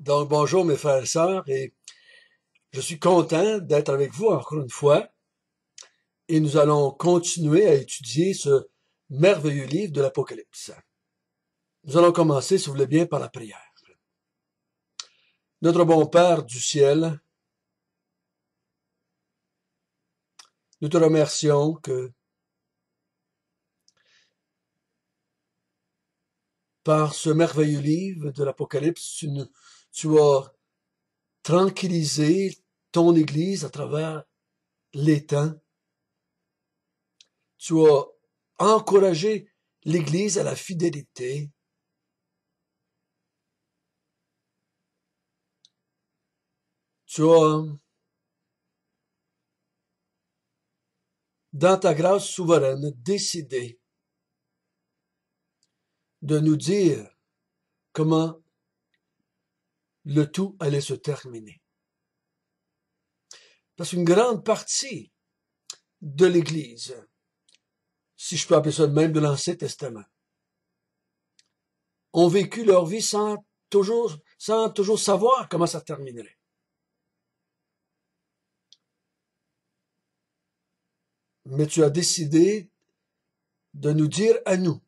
Donc, bonjour mes frères et sœurs, et je suis content d'être avec vous encore une fois, et nous allons continuer à étudier ce merveilleux livre de l'Apocalypse. Nous allons commencer, si vous voulez bien, par la prière. Notre bon Père du ciel, nous te remercions que par ce merveilleux livre de l'Apocalypse, tu as tranquillisé ton Église à travers les temps. Tu as encouragé l'Église à la fidélité. Tu as, dans ta grâce souveraine, décidé de nous dire comment le tout allait se terminer. Parce qu'une grande partie de l'Église, si je peux appeler ça de même, de l'Ancien Testament, ont vécu leur vie sans toujours savoir comment ça terminerait. Mais tu as décidé de nous dire à nous,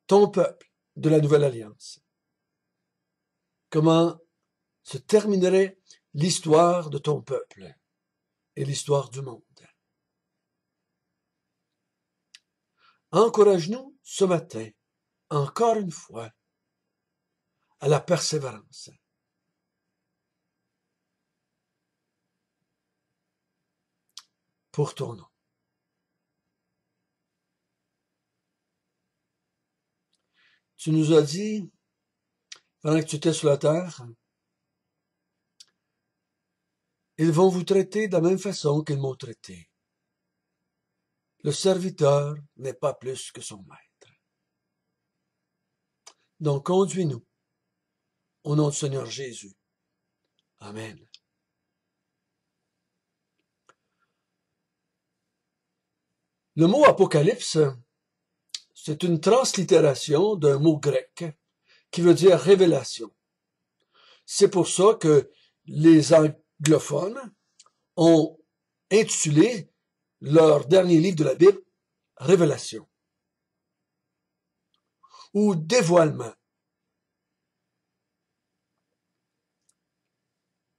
ton peuple de la Nouvelle Alliance, comment se terminerait l'histoire de ton peuple et l'histoire du monde. Encourage-nous ce matin, encore une fois, à la persévérance. Pour ton nom. Tu nous as dit, pendant que tu étais sur la terre, ils vont vous traiter de la même façon qu'ils m'ont traité. Le serviteur n'est pas plus que son maître. Donc conduis-nous au nom du Seigneur Jésus. Amen. Le mot apocalypse, c'est une translittération d'un mot grec qui veut dire révélation. C'est pour ça que les anglophones ont intitulé leur dernier livre de la Bible Révélation ou dévoilement.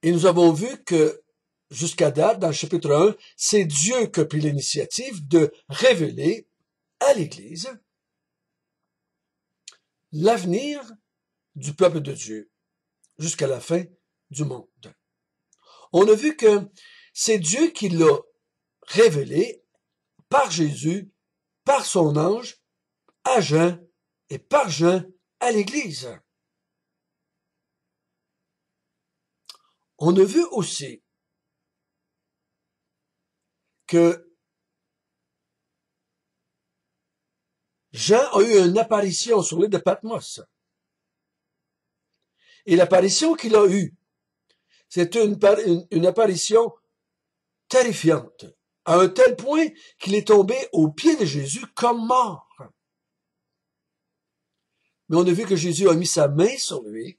Et nous avons vu que jusqu'à date, dans le chapitre 1, c'est Dieu qui a pris l'initiative de révéler à l'Église l'avenir du peuple de Dieu jusqu'à la fin du monde. On a vu que c'est Dieu qui l'a révélé par Jésus, par son ange, à Jean et par Jean à l'Église. On a vu aussi que Jean a eu une apparition sur l'île de Patmos. Et l'apparition qu'il a eue, c'est une apparition terrifiante, à un tel point qu'il est tombé aux pieds de Jésus comme mort. Mais on a vu que Jésus a mis sa main sur lui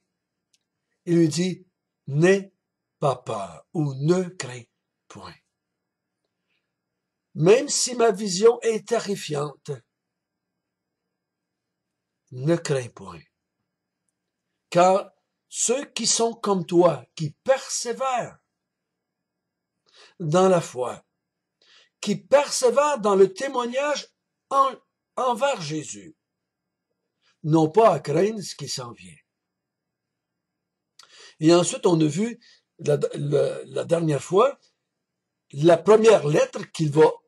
et lui dit, « N'aie pas peur ou ne crains point. Même si ma vision est terrifiante, ne crains point. Car ceux qui sont comme toi, qui persévèrent dans la foi, qui persévèrent dans le témoignage envers Jésus, n'ont pas à craindre ce qui s'en vient. » Et ensuite, on a vu la dernière fois la première lettre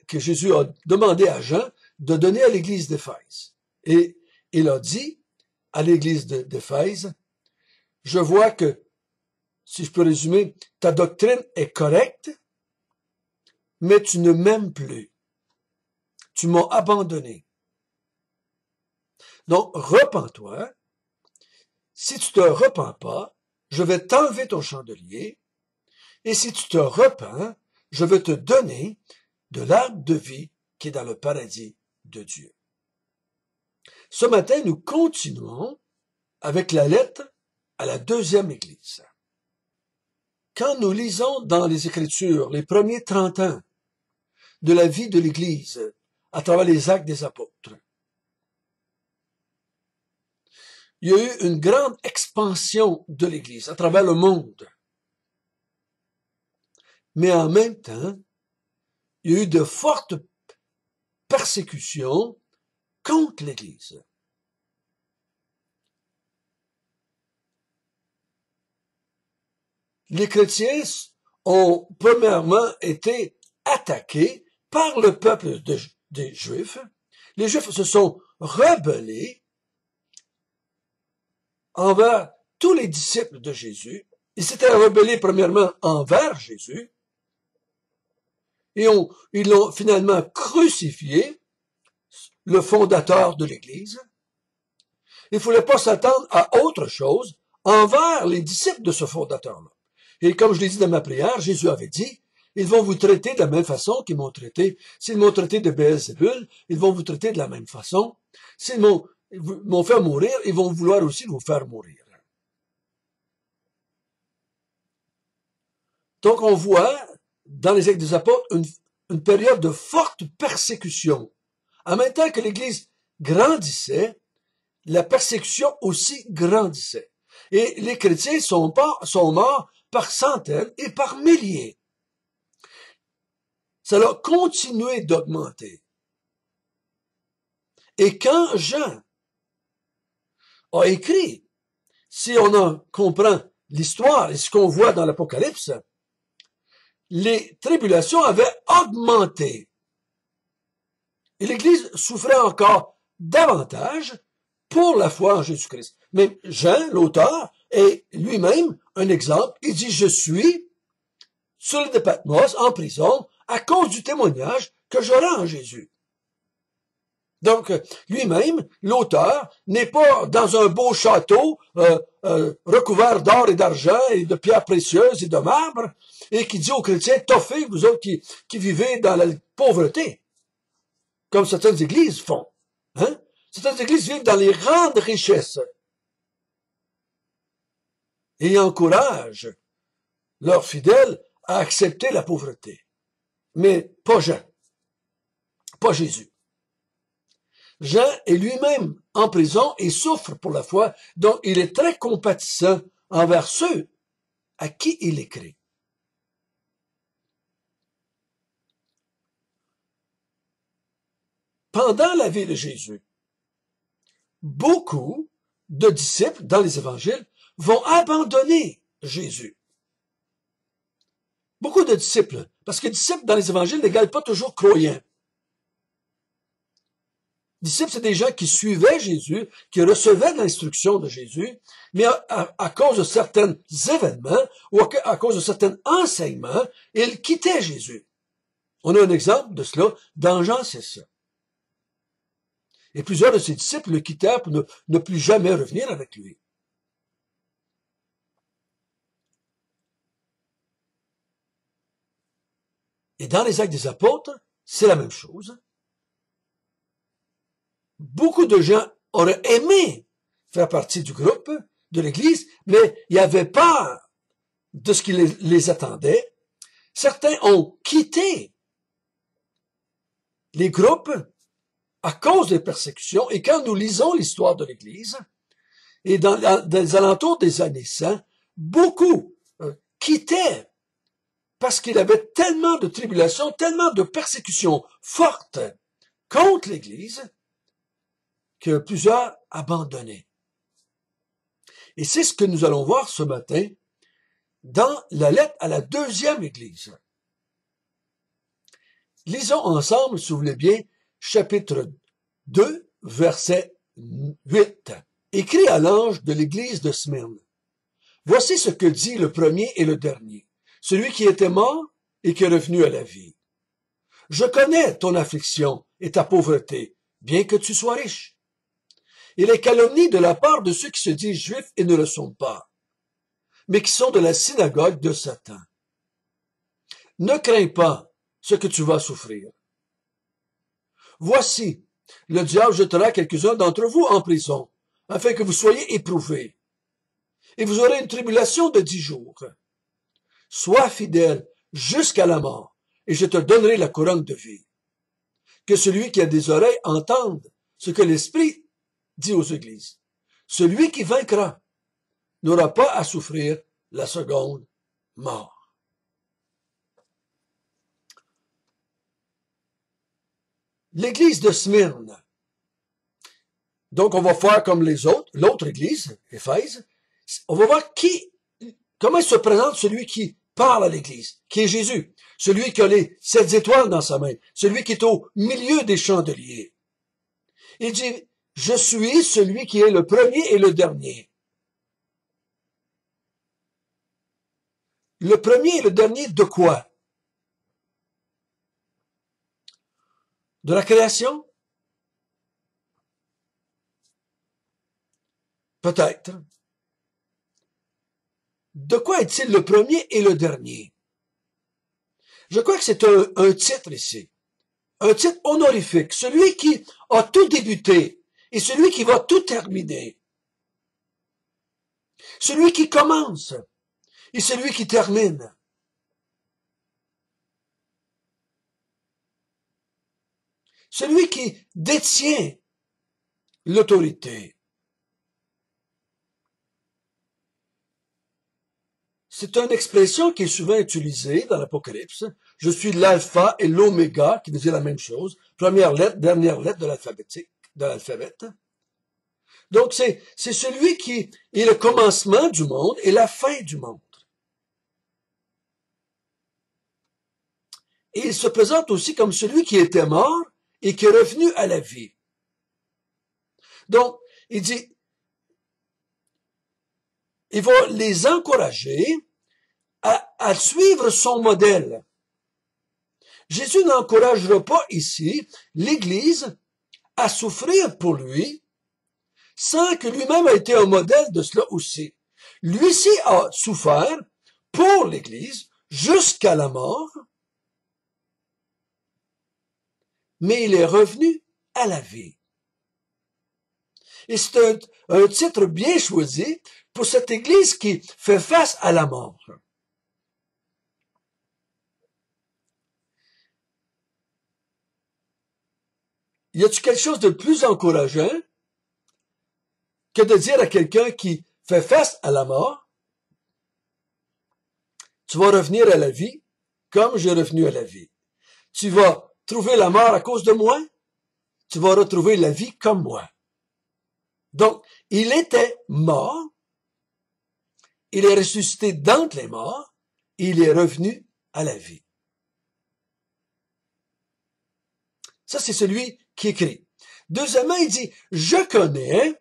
que Jésus a demandé à Jean de donner à l'église d'Éphèse. Et il a dit à l'église d'Éphèse, « Je vois que, si je peux résumer, ta doctrine est correcte, mais tu ne m'aimes plus. Tu m'as abandonné. Donc, repens-toi. Si tu te repens pas, je vais t'enlever ton chandelier, et si tu te repens, je vais te donner de l'arbre de vie qui est dans le paradis de Dieu. » Ce matin, nous continuons avec la lettre à la deuxième Église. Quand nous lisons dans les Écritures les premiers 30 ans de la vie de l'Église à travers les actes des apôtres, il y a eu une grande expansion de l'Église à travers le monde. Mais en même temps, il y a eu de fortes persécutions contre l'Église. Les chrétiens ont premièrement été attaqués par le peuple des Juifs. Les Juifs se sont rebellés envers tous les disciples de Jésus. Ils s'étaient rebellés premièrement envers Jésus et ils l'ont finalement crucifié, le fondateur de l'Église. Il ne fallait pas s'attendre à autre chose envers les disciples de ce fondateur-là. Et comme je l'ai dit dans ma prière, Jésus avait dit, ils vont vous traiter de la même façon qu'ils m'ont traité. S'ils m'ont traité de Béelzébul, ils vont vous traiter de la même façon. S'ils m'ont fait mourir, ils vont vouloir aussi vous faire mourir. Donc on voit dans les Actes des Apôtres une période de forte persécution. En même temps que l'Église grandissait, la persécution aussi grandissait. Et les chrétiens sont morts par centaines et par milliers. Ça a continué d'augmenter. Et quand Jean a écrit, si on en comprend l'histoire et ce qu'on voit dans l'Apocalypse, les tribulations avaient augmenté. Et l'Église souffrait encore davantage pour la foi en Jésus-Christ. Mais Jean, l'auteur, est lui-même un exemple. Il dit, je suis sur l'île de Patmos, en prison, à cause du témoignage que je rends en Jésus. Donc, lui-même, l'auteur, n'est pas dans un beau château recouvert d'or et d'argent et de pierres précieuses et de marbre, et qui dit aux chrétiens, toffez, vous autres qui vivez dans la pauvreté, comme certaines églises font. Hein? Certaines églises vivent dans les grandes richesses et encouragent leurs fidèles à accepter la pauvreté. Mais pas Jean, pas Jésus. Jean est lui-même en prison et souffre pour la foi, donc il est très compatissant envers ceux à qui il écrit. Pendant la vie de Jésus, beaucoup de disciples dans les évangiles vont abandonner Jésus. Beaucoup de disciples, parce que disciples dans les évangiles n'égalent pas toujours croyants. Disciples, c'est des gens qui suivaient Jésus, qui recevaient l'instruction de Jésus, mais à cause de certains événements ou à cause de certains enseignements, ils quittaient Jésus. On a un exemple de cela dans Jean 6. Et plusieurs de ses disciples le quittèrent pour ne plus jamais revenir avec lui. Et dans les Actes des Apôtres, c'est la même chose. Beaucoup de gens auraient aimé faire partie du groupe de l'Église, mais il y avait peur de ce qui les attendait. Certains ont quitté les groupes à cause des persécutions. Et quand nous lisons l'histoire de l'Église, et dans les alentours des années 100, beaucoup quittaient parce qu'il y avait tellement de tribulations, tellement de persécutions fortes contre l'Église, que plusieurs abandonnaient. Et c'est ce que nous allons voir ce matin dans la lettre à la deuxième Église. Lisons ensemble, si vous voulez bien, chapitre 2, verset 8. Écrit à l'ange de l'Église de Smyrne. Voici ce que dit le premier et le dernier, celui qui était mort et qui est revenu à la vie. Je connais ton affliction et ta pauvreté, bien que tu sois riche. Et les calomnies de la part de ceux qui se disent juifs et ne le sont pas, mais qui sont de la synagogue de Satan. Ne crains pas ce que tu vas souffrir. Voici, le diable jettera quelques-uns d'entre vous en prison, afin que vous soyez éprouvés. et vous aurez une tribulation de 10 jours. Sois fidèle jusqu'à la mort, et je te donnerai la couronne de vie. Que celui qui a des oreilles entende ce que l'Esprit dit aux églises. Celui qui vaincra n'aura pas à souffrir la seconde mort. L'église de Smyrne. Donc, on va faire comme les autres, l'autre église, Éphèse. On va voir comment il se présente celui qui parle à l'église, qui est Jésus. Celui qui a les 7 étoiles dans sa main. Celui qui est au milieu des chandeliers. Il dit, je suis celui qui est le premier et le dernier. Le premier et le dernier de quoi? De la création? Peut-être. De quoi est-il le premier et le dernier? Je crois que c'est un titre ici. Un titre honorifique. Celui qui a tout débuté et celui qui va tout terminer. Celui qui commence et celui qui termine. Celui qui détient l'autorité. C'est une expression qui est souvent utilisée dans l'Apocalypse. Je suis l'alpha et l'oméga, qui veut dire la même chose. Première lettre, dernière lettre de l'alphabet. Donc, c'est celui qui est le commencement du monde et la fin du monde. Et il se présente aussi comme celui qui était mort et qui est revenu à la vie. Donc, il dit, il va les encourager à suivre son modèle. Jésus n'encouragera pas ici l'Église à souffrir pour lui sans que lui-même ait été un modèle de cela aussi. Lui-ci a souffert pour l'Église jusqu'à la mort, mais il est revenu à la vie. Et c'est un titre bien choisi pour cette Église qui fait face à la mort. Y a-t-il quelque chose de plus encourageant que de dire à quelqu'un qui fait face à la mort, tu vas revenir à la vie comme j'ai revenu à la vie. Tu vas trouver la mort à cause de moi, tu vas retrouver la vie comme moi. Donc, il était mort, il est ressuscité d'entre les morts, et il est revenu à la vie. Ça, c'est celui qui écrit. Deuxièmement, il dit, je connais,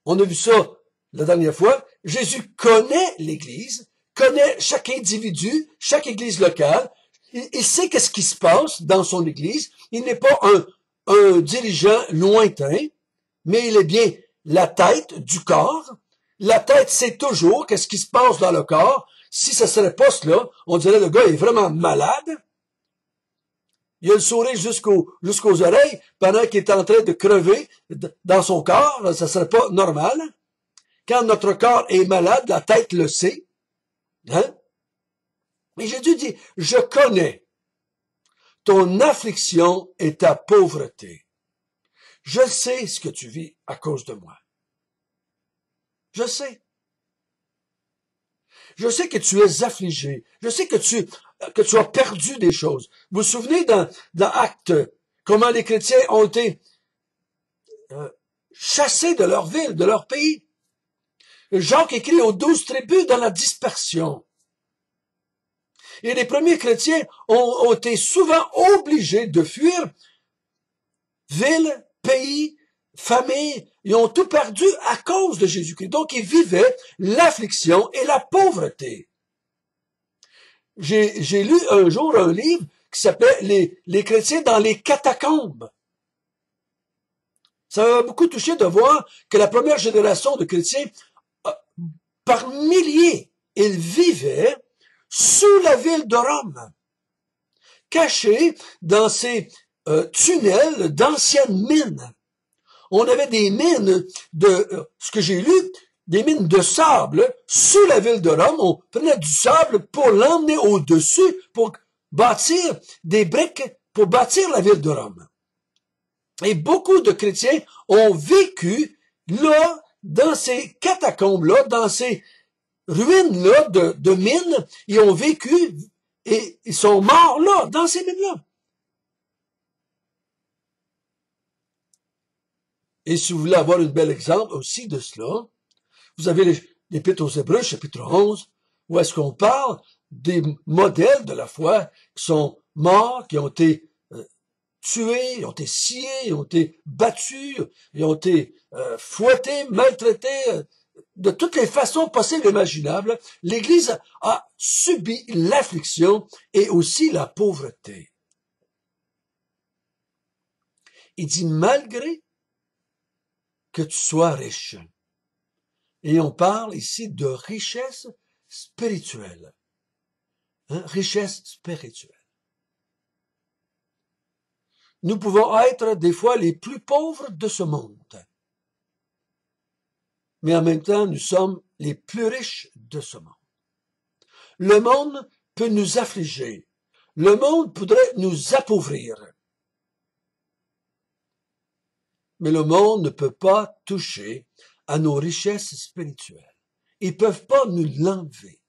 on a vu ça la dernière fois, Jésus connaît l'Église, connaît chaque individu, chaque Église locale, il sait qu'est-ce qui se passe dans son Église, il n'est pas un dirigeant lointain, mais il est bien la tête du corps. La tête sait toujours qu'est-ce qui se passe dans le corps. Si ça serait pas cela, on dirait le gars est vraiment malade. Il a le sourire jusqu'aux oreilles pendant qu'il est en train de crever dans son corps. Ça serait pas normal. Quand notre corps est malade, la tête le sait. Hein? Mais Jésus dit, je connais ton affliction et ta pauvreté. Je sais ce que tu vis à cause de moi. Je sais. Je sais que tu es affligé. Je sais que tu as perdu des choses. Vous vous souvenez dans Actes, comment les chrétiens ont été chassés de leur ville, de leur pays. Jacques écrit aux 12 tribus dans la dispersion. Et les premiers chrétiens ont été souvent obligés de fuir ville, pays, famille. Ils ont tout perdu à cause de Jésus-Christ. Donc, ils vivaient l'affliction et la pauvreté. J'ai lu un jour un livre qui s'appelait les chrétiens dans les catacombes. Ça m'a beaucoup touché de voir que la première génération de chrétiens, par milliers, ils vivaient sous la ville de Rome, cachés dans ces tunnels d'anciennes mines. On avait des mines de ce que j'ai lu, des mines de sable sous la ville de Rome. On prenait du sable pour l'emmener au-dessus, pour bâtir des briques, pour bâtir la ville de Rome. Et beaucoup de chrétiens ont vécu là, dans ces catacombes-là, dans ces ruines-là de mines, ils ont vécu et ils sont morts là, dans ces mines-là. Et si vous voulez avoir un bel exemple aussi de cela, vous avez l'Épître aux Hébreux, chapitre 11, où est-ce qu'on parle des modèles de la foi qui sont morts, qui ont été tués, ils ont été sciés, ils ont été battus, ils ont été fouettés, maltraités, de toutes les façons possibles et imaginables. L'Église a subi l'affliction et aussi la pauvreté. Il dit, malgré que tu sois riche. Et on parle ici de richesse spirituelle. Richesse spirituelle. Nous pouvons être des fois les plus pauvres de ce monde. Mais en même temps, nous sommes les plus riches de ce monde. Le monde peut nous affliger. Le monde pourrait nous appauvrir. Mais le monde ne peut pas toucher à nos richesses spirituelles. Ils ne peuvent pas nous l'enlever.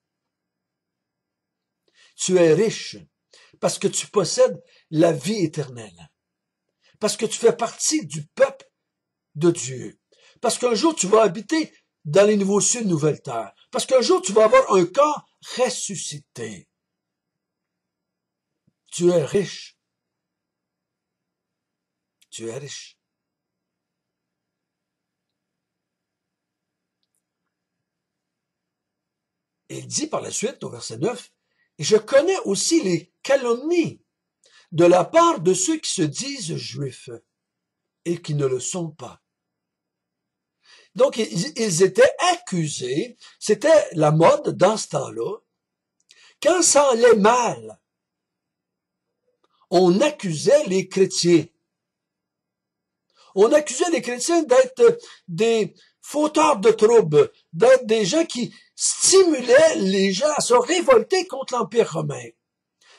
Tu es riche parce que tu possèdes la vie éternelle. Parce que tu fais partie du peuple de Dieu. Parce qu'un jour tu vas habiter dans les nouveaux cieux, nouvelles terres. Parce qu'un jour tu vas avoir un corps ressuscité. Tu es riche. Tu es riche. Et il dit par la suite, au verset 9, « Et je connais aussi les calomnies de la part de ceux qui se disent juifs et qui ne le sont pas. » Donc, ils étaient accusés, c'était la mode dans ce temps-là. Quand ça allait mal, on accusait les chrétiens. On accusait les chrétiens d'être des fauteurs de troubles, d'être des gens qui stimulaient les gens à se révolter contre l'Empire romain.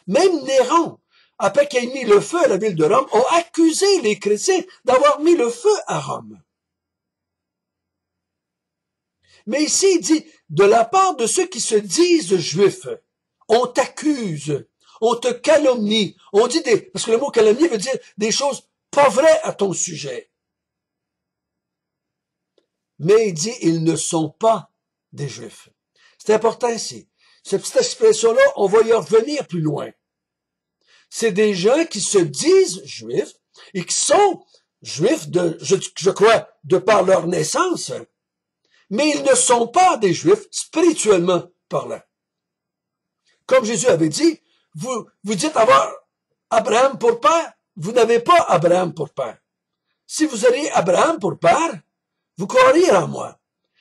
Même Néron, après qu'il ait mis le feu à la ville de Rome, a accusé les chrétiens d'avoir mis le feu à Rome. Mais ici, il dit, de la part de ceux qui se disent juifs, on t'accuse, on te calomnie, on dit parce que le mot calomnie veut dire des choses pas vraies à ton sujet. Mais il dit, ils ne sont pas des juifs. C'est important ici. Cette petite expression-là, on va y revenir plus loin. C'est des gens qui se disent juifs et qui sont juifs, je crois, de par leur naissance, mais ils ne sont pas des juifs spirituellement parlant. Comme Jésus avait dit, vous dites avoir Abraham pour père, vous n'avez pas Abraham pour père. Si vous auriez Abraham pour père, vous croiriez en moi.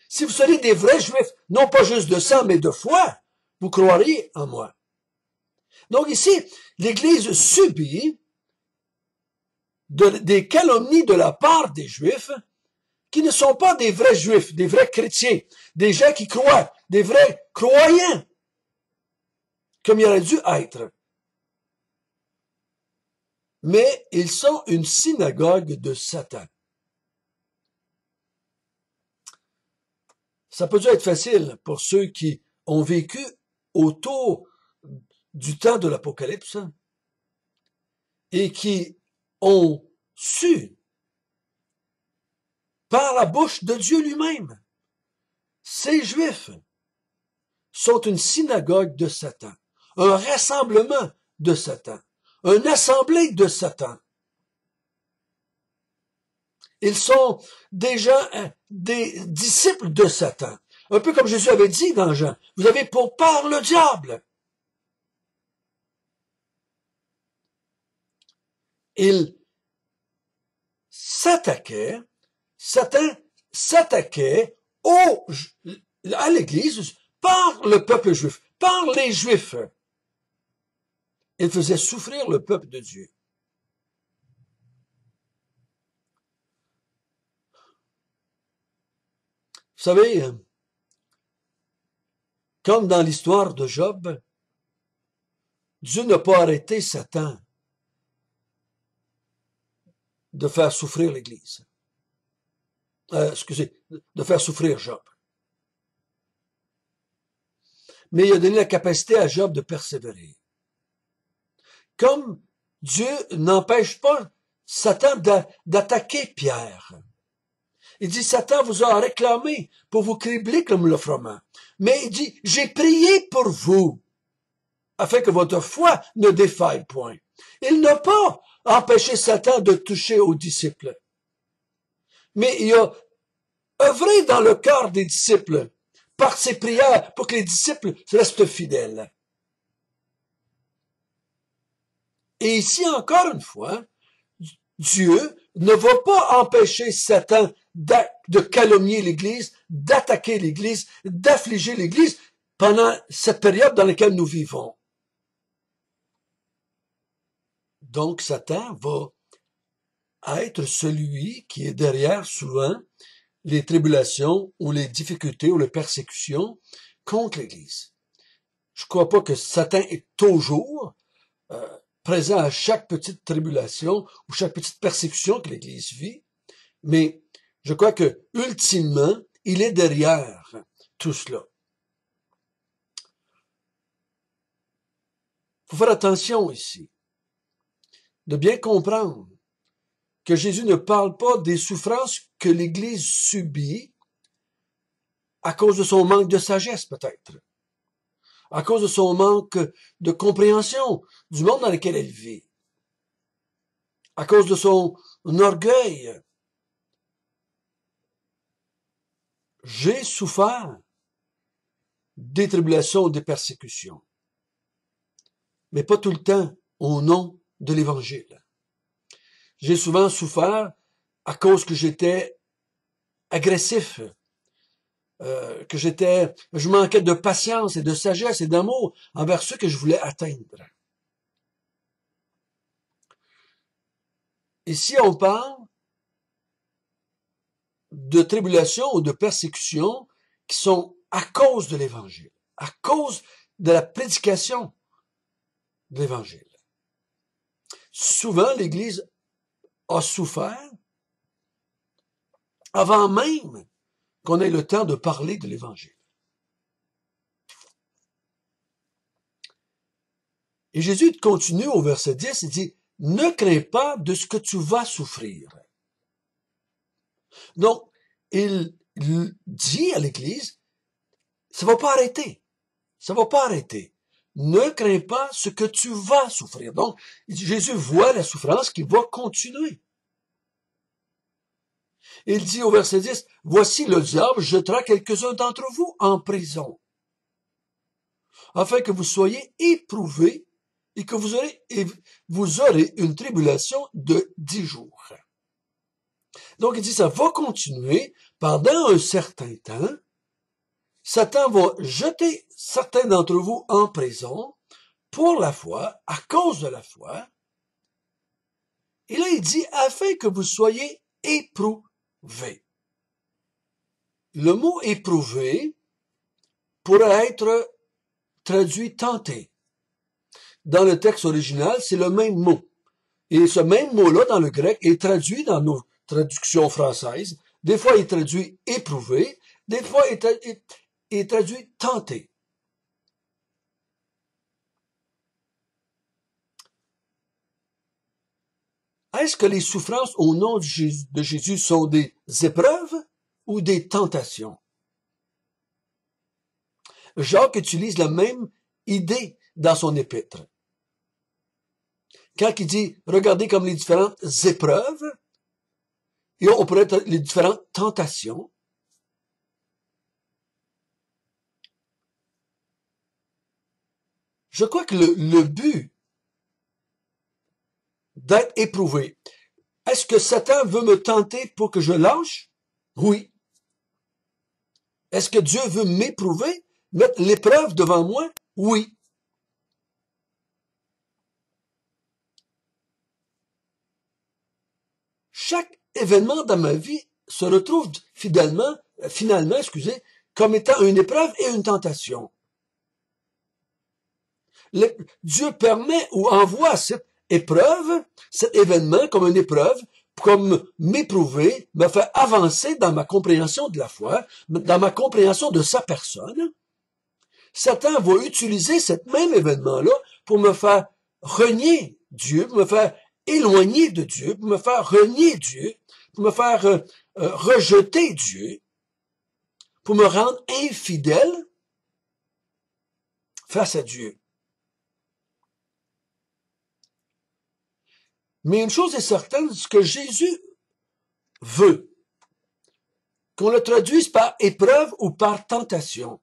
Si vous seriez des vrais juifs, non pas juste de sang, mais de foi, vous croiriez en moi. Donc ici, l'Église subit des calomnies de la part des Juifs qui ne sont pas des vrais Juifs, des vrais chrétiens, des gens qui croient, des vrais croyants, comme il aurait dû être. Mais ils sont une synagogue de Satan. Ça peut être facile pour ceux qui ont vécu autour du temps de l'Apocalypse et qui ont su par la bouche de Dieu lui-même. Ces Juifs sont une synagogue de Satan, un rassemblement de Satan, une assemblée de Satan. Ils sont des gens, des disciples de Satan. Un peu comme Jésus avait dit dans Jean, vous avez pour père le diable. Ils s'attaquaient, Satan s'attaquait à l'Église par le peuple juif, par les Juifs. Il faisait souffrir le peuple de Dieu. Vous savez, Comme dans l'histoire de Job, Dieu n'a pas arrêté Satan de faire souffrir l'Église. De faire souffrir Job. Mais il a donné la capacité à Job de persévérer. Comme Dieu n'empêche pas Satan d'attaquer Pierre. Il dit, Satan vous a réclamé pour vous cribler comme le froment. Mais il dit, j'ai prié pour vous, afin que votre foi ne défaille point. Il n'a pas empêché Satan de toucher aux disciples. Mais il a œuvré dans le cœur des disciples par ses prières pour que les disciples restent fidèles. Et ici, encore une fois, Dieu ne va pas empêcher Satan de calomnier l'Église, d'attaquer l'Église, d'affliger l'Église pendant cette période dans laquelle nous vivons. Donc, Satan va être celui qui est derrière souvent les tribulations ou les difficultés ou les persécutions contre l'Église. Je ne crois pas que Satan est toujours présent à chaque petite tribulation ou chaque petite persécution que l'Église vit, mais je crois que ultimement, il est derrière tout cela. Il faut faire attention ici, de bien comprendre que Jésus ne parle pas des souffrances que l'Église subit à cause de son manque de sagesse, peut-être, à cause de son manque de compréhension du monde dans lequel elle vit, à cause de son orgueil. J'ai souffert des tribulations, des persécutions, mais pas tout le temps au nom de l'Évangile. J'ai souvent souffert à cause que j'étais agressif, que je manquais de patience et de sagesse et d'amour envers ceux que je voulais atteindre. Ici, on parle de tribulations ou de persécutions qui sont à cause de l'Évangile, à cause de la prédication de l'Évangile. Souvent, l'Église a souffert avant même qu'on ait le temps de parler de l'Évangile. Et Jésus continue au verset 10, il dit, « Ne crains pas de ce que tu vas souffrir. » Donc, il dit à l'Église, ça va pas arrêter. Ça va pas arrêter. Ne crains pas ce que tu vas souffrir. Donc, Jésus voit la souffrance qui va continuer. Il dit au verset 10, « Voici le diable jettera quelques-uns d'entre vous en prison, afin que vous soyez éprouvés et que vous aurez une tribulation de 10 jours. » Donc, il dit, ça va continuer pendant un certain temps. Satan va jeter certains d'entre vous en prison pour la foi, à cause de la foi. Et là, il dit, afin que vous soyez éprouvés. Le mot éprouvé pourrait être traduit tenté. Dans le texte original, c'est le même mot. Et ce même mot-là, dans le grec, est traduit dans nos traductions françaises. Des fois, il est traduit éprouvé, des fois, il est traduit tenté. Est-ce que les souffrances au nom de Jésus sont des épreuves ou des tentations? Jacques utilise la même idée dans son épître. Quand il dit, regardez comme les différentes épreuves, et on pourrait être les différentes tentations. Je crois que le but d'être éprouvé, est-ce que Satan veut me tenter pour que je lâche? Oui. Est-ce que Dieu veut m'éprouver, mettre l'épreuve devant moi? Oui. Chaque événement dans ma vie se retrouve finalement, comme étant une épreuve et une tentation. Dieu permet ou envoie cette épreuve, cet événement comme une épreuve, comme m'éprouver, me faire avancer dans ma compréhension de la foi, dans ma compréhension de sa personne. Satan va utiliser cet même événement-là pour me faire renier Dieu, pour me faire éloigner de Dieu, pour me faire renier Dieu, pour me faire rejeter Dieu, pour me rendre infidèle face à Dieu. Mais une chose est certaine, ce que Jésus veut, qu'on le traduise par épreuve ou par tentation.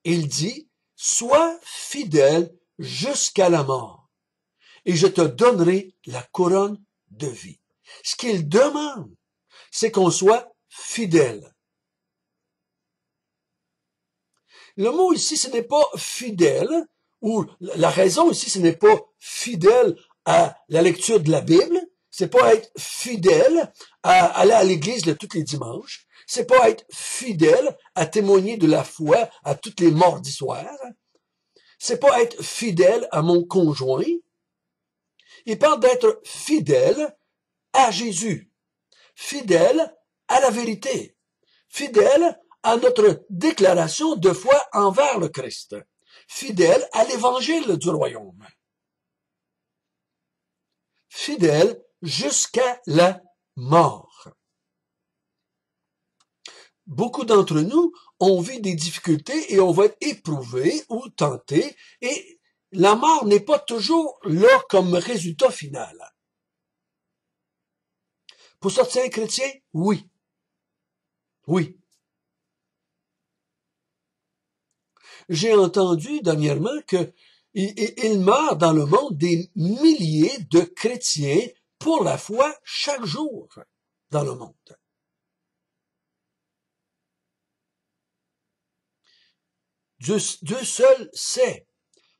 Il dit, sois fidèle jusqu'à la mort, et je te donnerai la couronne de vie. Ce qu'il demande, c'est qu'on soit fidèle. Le mot ici, ce n'est pas fidèle, ou la raison ici, ce n'est pas fidèle à la lecture de la Bible, c'est pas être fidèle à aller à l'église tous les dimanches, c'est pas être fidèle à témoigner de la foi à toutes les mardis soirs, c'est pas être fidèle à mon conjoint. Il parle d'être fidèle à Jésus, fidèle à la vérité, fidèle à notre déclaration de foi envers le Christ, fidèle à l'évangile du royaume, fidèle jusqu'à la mort. Beaucoup d'entre nous ont vu des difficultés et on va être éprouvés ou tentés, et la mort n'est pas toujours là comme résultat final. Pour certains chrétiens, oui. Oui. J'ai entendu dernièrement que il meurt dans le monde des milliers de chrétiens pour la foi chaque jour dans le monde. Dieu seul sait.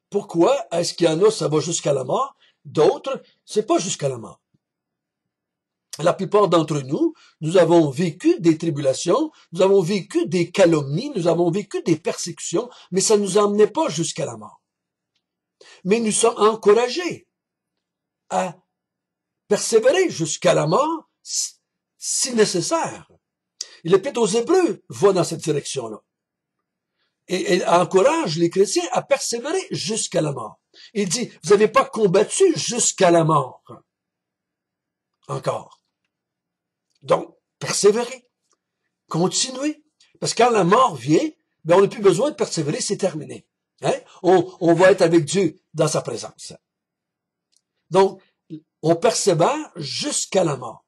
Pourquoi est-ce qu'il y en a, ça va jusqu'à la mort? D'autres, c'est pas jusqu'à la mort. La plupart d'entre nous, nous avons vécu des tribulations, nous avons vécu des calomnies, nous avons vécu des persécutions, mais ça ne nous emmenait pas jusqu'à la mort. Mais nous sommes encouragés à persévérer jusqu'à la mort si nécessaire. Et l'Épître aux Hébreux va dans cette direction-là. Et il encourage les chrétiens à persévérer jusqu'à la mort. Il dit, vous n'avez pas combattu jusqu'à la mort. Encore. Donc, persévérer. Continuez. Parce que quand la mort vient, ben on n'a plus besoin de persévérer, c'est terminé. Hein? On va être avec Dieu dans sa présence. Donc, on persévère jusqu'à la mort.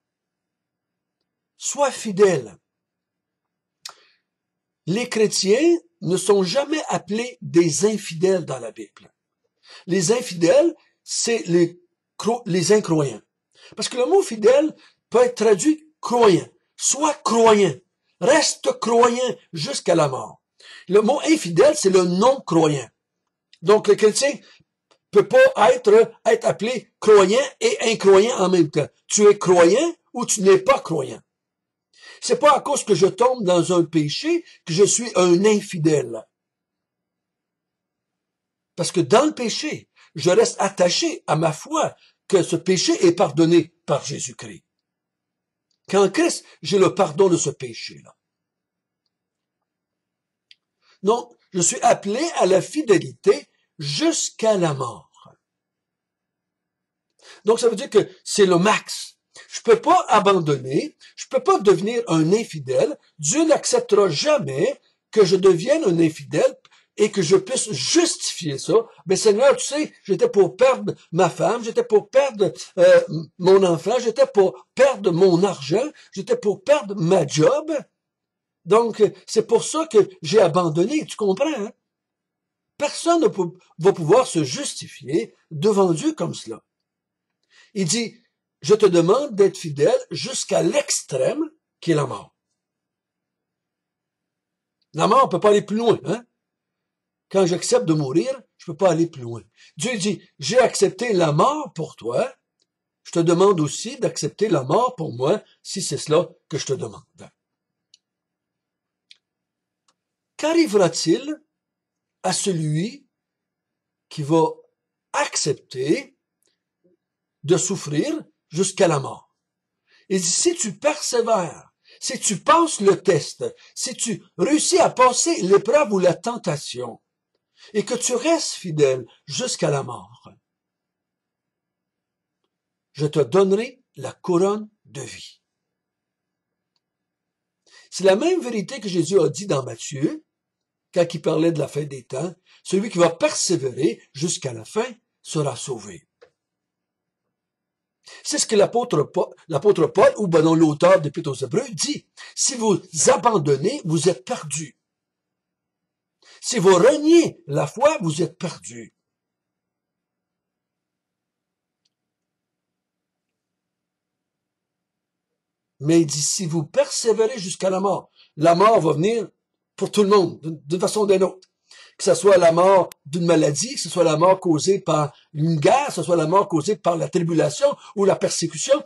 Sois fidèle. Les chrétiens ne sont jamais appelés des infidèles dans la Bible. Les infidèles, c'est les incroyants. Parce que le mot fidèle peut être traduit croyant. Sois croyant. Reste croyant jusqu'à la mort. Le mot infidèle, c'est le non-croyant. Donc, le chrétien peut pas être appelé croyant et incroyant en même temps. Tu es croyant ou tu n'es pas croyant. C'est pas à cause que je tombe dans un péché que je suis un infidèle. Parce que dans le péché, je reste attaché à ma foi que ce péché est pardonné par Jésus-Christ. Qu'en Christ, j'ai le pardon de ce péché-là. Donc, je suis appelé à la fidélité jusqu'à la mort. Donc, ça veut dire que c'est le max. Je peux pas abandonner, je peux pas devenir un infidèle. Dieu n'acceptera jamais que je devienne un infidèle et que je puisse justifier ça. Mais Seigneur, tu sais, j'étais pour perdre ma femme, j'étais pour perdre mon enfant, j'étais pour perdre mon argent, j'étais pour perdre ma job. Donc, c'est pour ça que j'ai abandonné, tu comprends, hein? Personne ne va pouvoir se justifier devant Dieu comme cela. Il dit, je te demande d'être fidèle jusqu'à l'extrême qui est la mort. La mort, on peut pas aller plus loin, hein? Quand j'accepte de mourir, je peux pas aller plus loin. Dieu dit, j'ai accepté la mort pour toi, je te demande aussi d'accepter la mort pour moi, si c'est cela que je te demande. Qu'arrivera-t-il à celui qui va accepter de souffrir jusqu'à la mort. Il dit, si tu persévères, si tu passes le test, si tu réussis à passer l'épreuve ou la tentation, et que tu restes fidèle jusqu'à la mort, je te donnerai la couronne de vie. C'est la même vérité que Jésus a dit dans Matthieu, quand il parlait de la fin des temps. Celui qui va persévérer jusqu'à la fin sera sauvé. C'est ce que l'apôtre Paul, ou ben non, l'auteur de l'Épître aux Hébreux, dit. Si vous abandonnez, vous êtes perdus. Si vous reniez la foi, vous êtes perdus. Mais il dit, si vous persévérez jusqu'à la mort va venir pour tout le monde, d'une façon ou d'une autre. Que ce soit la mort d'une maladie, que ce soit la mort causée par une guerre, que ce soit la mort causée par la tribulation ou la persécution,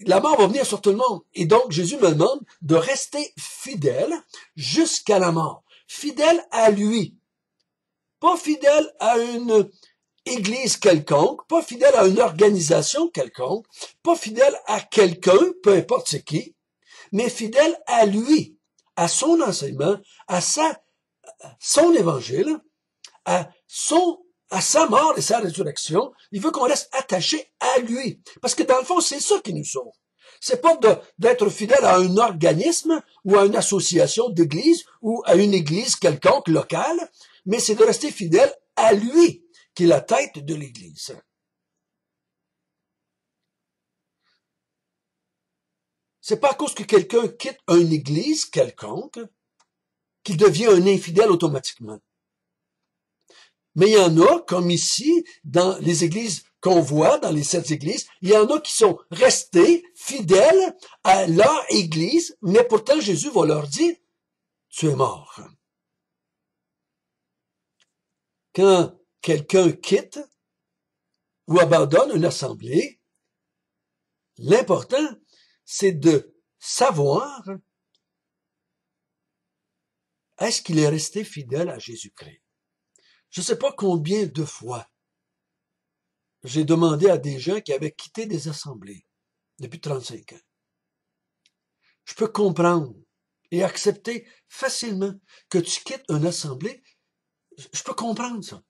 la mort va venir sur tout le monde. Et donc, Jésus me demande de rester fidèle jusqu'à la mort. Fidèle à lui. Pas fidèle à une église quelconque, pas fidèle à une organisation quelconque, pas fidèle à quelqu'un, peu importe c'est qui, mais fidèle à lui, à son enseignement, à son évangile, à sa mort et sa résurrection. Il veut qu'on reste attaché à lui. Parce que dans le fond, c'est ça qui nous sauve. C'est pas d'être fidèle à un organisme ou à une association d'église ou à une église quelconque locale, mais c'est de rester fidèle à lui, qui est la tête de l'église. C'est pas à cause que quelqu'un quitte une église quelconque qu'il devient un infidèle automatiquement. Mais il y en a, comme ici, dans les églises qu'on voit, dans les 7 églises, il y en a qui sont restés fidèles à leur église, mais pourtant Jésus va leur dire, tu es mort. Quand quelqu'un quitte ou abandonne une assemblée, l'important, c'est de savoir est-ce qu'il est resté fidèle à Jésus-Christ. Je ne sais pas combien de fois j'ai demandé à des gens qui avaient quitté des assemblées depuis 35 ans. Je peux comprendre et accepter facilement que tu quittes une assemblée. Je peux comprendre ça.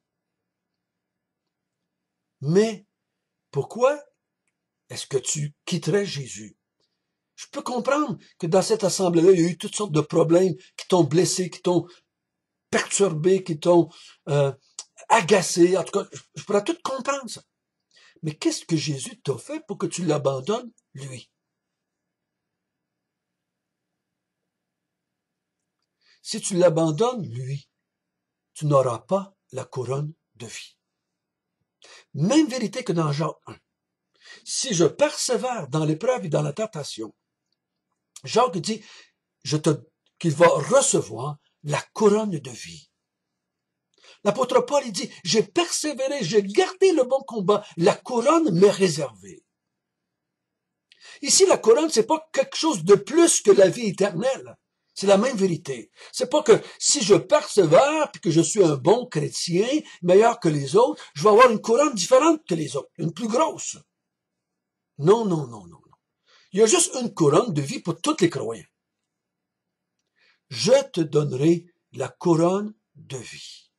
Mais pourquoi est-ce que tu quitterais Jésus? Je peux comprendre que dans cette assemblée-là, il y a eu toutes sortes de problèmes qui t'ont blessé, qui t'ont perturbé, qui t'ont agacé. En tout cas, je pourrais tout comprendre ça. Mais qu'est-ce que Jésus t'a fait pour que tu l'abandonnes, lui? Si tu l'abandonnes, lui, tu n'auras pas la couronne de vie. Même vérité que dans Jacques 1. Si je persévère dans l'épreuve et dans la tentation, Jacques dit qu'il va recevoir la couronne de vie. L'apôtre Paul, il dit, j'ai persévéré, j'ai gardé le bon combat, la couronne m'est réservée. Ici, la couronne, c'est pas quelque chose de plus que la vie éternelle. C'est la même vérité. C'est pas que si je persévère puis que je suis un bon chrétien, meilleur que les autres, je vais avoir une couronne différente que les autres, une plus grosse. Non, non, non, non, non. Il y a juste une couronne de vie pour tous les croyants. Je te donnerai la couronne de vie.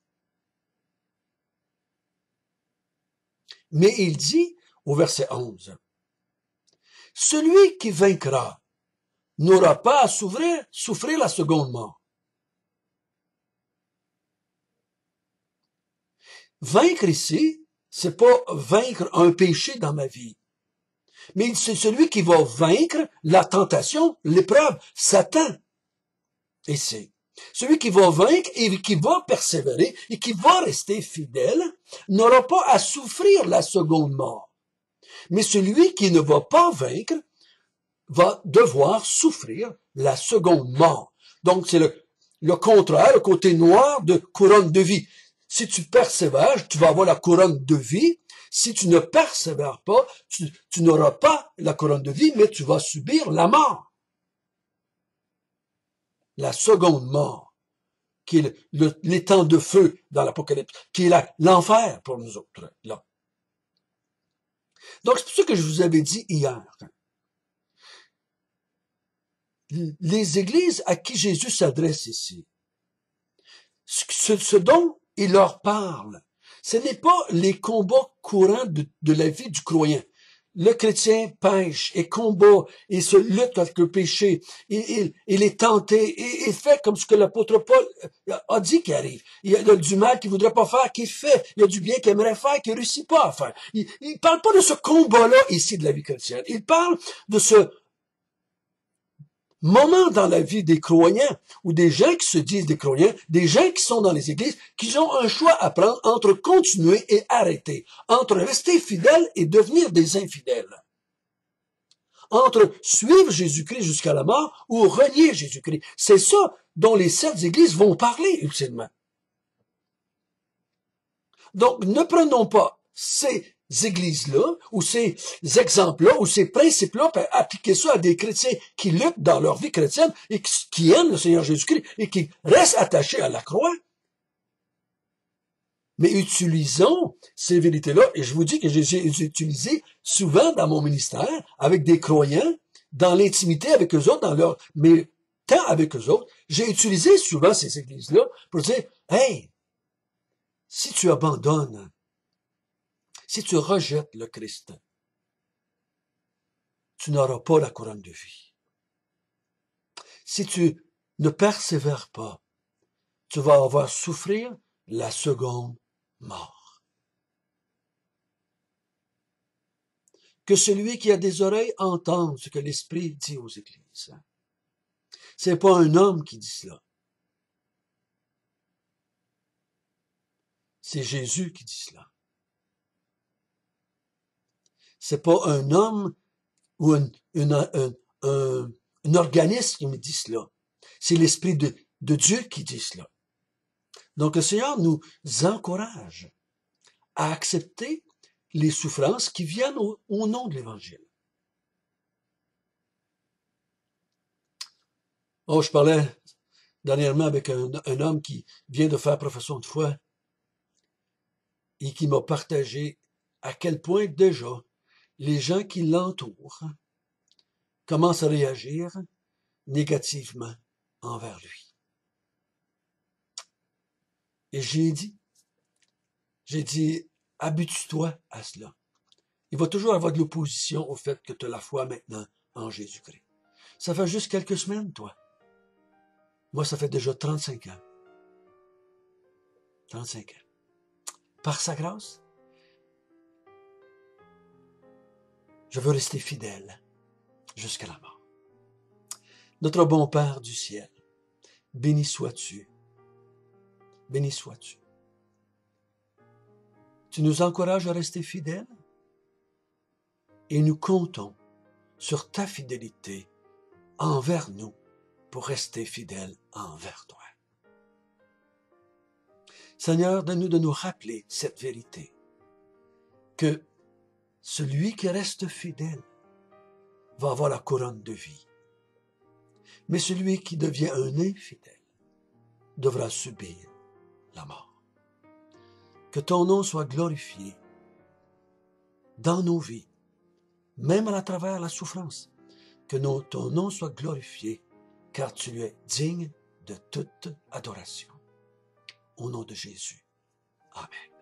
Mais il dit au verset 11, celui qui vaincra n'aura pas à souffrir la seconde mort. Vaincre ici, c'est pas vaincre un péché dans ma vie, mais c'est celui qui va vaincre la tentation, l'épreuve, Satan. Et c'est celui qui va vaincre et qui va persévérer et qui va rester fidèle n'aura pas à souffrir la seconde mort. Mais celui qui ne va pas vaincre va devoir souffrir la seconde mort. Donc c'est le contraire, le côté noir de couronne de vie. Si tu persévères, tu vas avoir la couronne de vie. Si tu ne persévères pas, tu n'auras pas la couronne de vie, mais tu vas subir la mort. La seconde mort. qui est l'étang de feu dans l'Apocalypse, qui est l'enfer pour nous autres, là. Donc, c'est pour ça que je vous avais dit hier, les églises à qui Jésus s'adresse ici, ce dont il leur parle, ce n'est pas les combats courants de la vie du croyant. Le chrétien pêche et combat et se lutte avec le péché. Il est tenté et fait comme ce que l'apôtre Paul a dit qu'il arrive. Il y a du mal qu'il voudrait pas faire, qu'il fait. Il y a du bien qu'il aimerait faire, qu'il réussit pas à faire. Il parle pas de ce combat-là ici de la vie chrétienne. Il parle de ce moment dans la vie des croyants, ou des gens qui se disent des croyants, des gens qui sont dans les églises, qui ont un choix à prendre entre continuer et arrêter, entre rester fidèles et devenir des infidèles, entre suivre Jésus-Christ jusqu'à la mort ou renier Jésus-Christ. C'est ça dont les 7 églises vont parler ultimement. Donc, ne prenons pas ces églises-là, ou ces exemples-là, ou ces principes-là, pour appliquer ça à des chrétiens qui luttent dans leur vie chrétienne et qui aiment le Seigneur Jésus-Christ et qui restent attachés à la croix. Mais utilisons ces vérités-là, et je vous dis que j'ai utilisé souvent dans mon ministère, avec des croyants, dans l'intimité avec eux autres, dans leur mais temps avec eux autres, j'ai utilisé souvent ces églises-là pour dire, hey, si tu abandonnes, si tu rejettes le Christ, tu n'auras pas la couronne de vie. Si tu ne persévères pas, tu vas avoir souffrir la seconde mort. Que celui qui a des oreilles entende ce que l'Esprit dit aux églises. C'est pas un homme qui dit cela. C'est Jésus qui dit cela. C'est pas un homme ou un organisme qui me dit cela. C'est l'Esprit de Dieu qui dit cela. Donc le Seigneur nous encourage à accepter les souffrances qui viennent au nom de l'Évangile. Oh, je parlais dernièrement avec un homme qui vient de faire profession de foi et qui m'a partagé à quel point déjà les gens qui l'entourent commencent à réagir négativement envers lui. Et j'ai dit, habitue-toi à cela. Il va toujours avoir de l'opposition au fait que tu as la foi maintenant en Jésus-Christ. Ça fait juste quelques semaines, toi. Moi, ça fait déjà 35 ans. 35 ans. Par sa grâce, je veux rester fidèle jusqu'à la mort. Notre bon Père du ciel, béni sois-tu. Béni sois-tu. Tu nous encourages à rester fidèles et nous comptons sur ta fidélité envers nous pour rester fidèles envers toi. Seigneur, donne-nous de nous rappeler cette vérité, que celui qui reste fidèle va avoir la couronne de vie. Mais celui qui devient un infidèle devra subir la mort. Que ton nom soit glorifié dans nos vies, même à travers la souffrance. Que ton nom soit glorifié, car tu es digne de toute adoration. Au nom de Jésus. Amen.